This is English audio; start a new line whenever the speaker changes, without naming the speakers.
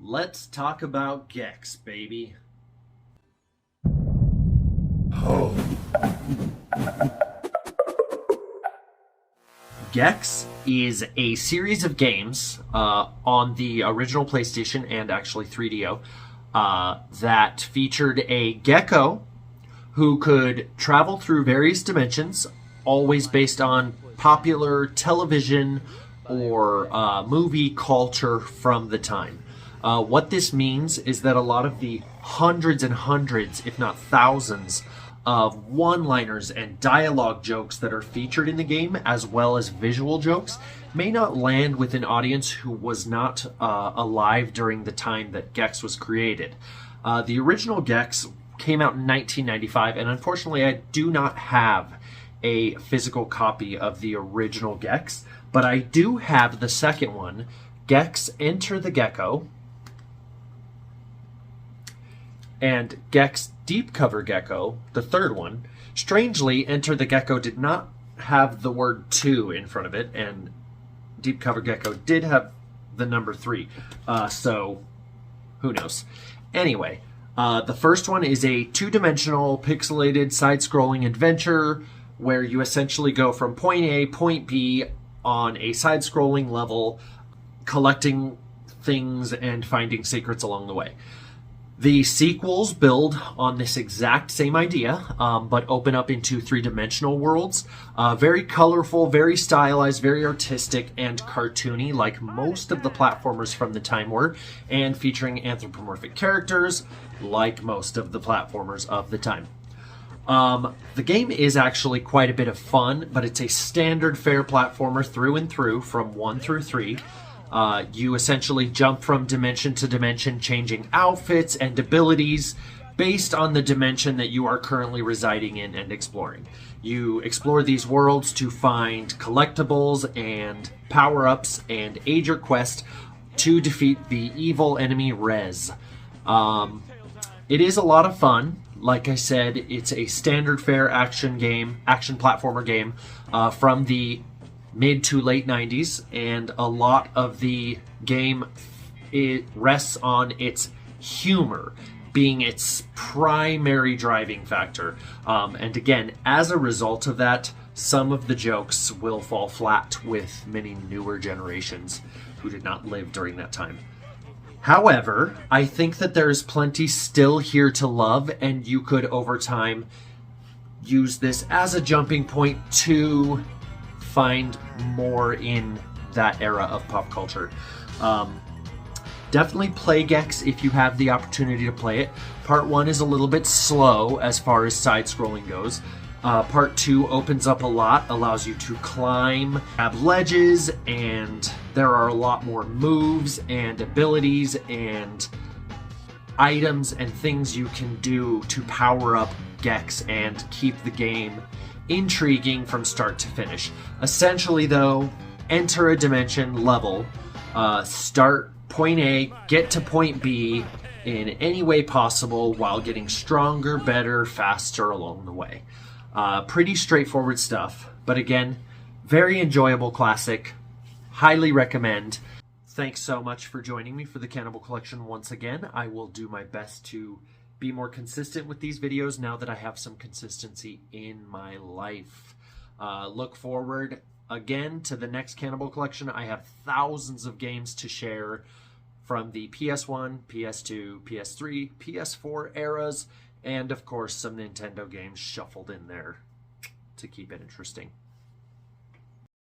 Let's talk about GEX, baby. GEX is a series of games on the original PlayStation and actually 3DO that featured a gecko who could travel through various dimensions, always based on popular television or movie culture from the time. What this means is that a lot of the hundreds and hundreds, if not thousands, of one-liners and dialogue jokes that are featured in the game, as well as visual jokes, may not land with an audience who was not alive during the time that GEX was created. The original GEX came out in 1995, and unfortunately I do not have a physical copy of the original GEX, but I do have the second one, GEX Enter the Gecko, and GEX Deep Cover Gecko, the third one. Strangely, Enter the Gecko did not have the word 2 in front of it, and Deep Cover Gecko did have the number 3. So, who knows? Anyway, the first one is a two-dimensional, pixelated, side-scrolling adventure where you essentially go from point A, point B on a side-scrolling level, collecting things and finding secrets along the way. The sequels build on this exact same idea, but open up into three-dimensional worlds. Very colorful, very stylized, very artistic, and cartoony, like most of the platformers from the time were, and featuring anthropomorphic characters, like most of the platformers of the time. The game is actually quite a bit of fun, but it's a standard fare platformer through and through, from 1 through 3. You essentially jump from dimension to dimension, changing outfits and abilities based on the dimension that you are currently residing in and exploring. You explore these worlds to find collectibles and power-ups and aid your quest to defeat the evil enemy Rez. It is a lot of fun. Like I said, it's a standard fare action platformer game from the mid to late 90s, and a lot of the game rests on its humor being its primary driving factor. And again, as a result of that, some of the jokes will fall flat with many newer generations who did not live during that time. However, I think that there's plenty still here to love, and you could, over time, use this as a jumping point to find more in that era of pop culture. Definitely play GEX if you have the opportunity to play it. Part 1 is a little bit slow as far as side-scrolling goes. Part 2 opens up a lot, allows you to climb, have ledges, and there are a lot more moves and abilities and items and things you can do to power up GEX and keep the game intriguing from start to finish. Essentially, though, enter a dimension level, start point A, get to point B in any way possible while getting stronger, better, faster along the way. Pretty straightforward stuff, but again, very enjoyable classic. Highly recommend. Thanks so much for joining me for the Cannibal Collection once again. I will do my best to be more consistent with these videos now that I have some consistency in my life. Look forward again to the next Cannibal Collection. I have thousands of games to share from the PS1, PS2, PS3, PS4 eras, and of course some Nintendo games shuffled in there to keep it interesting.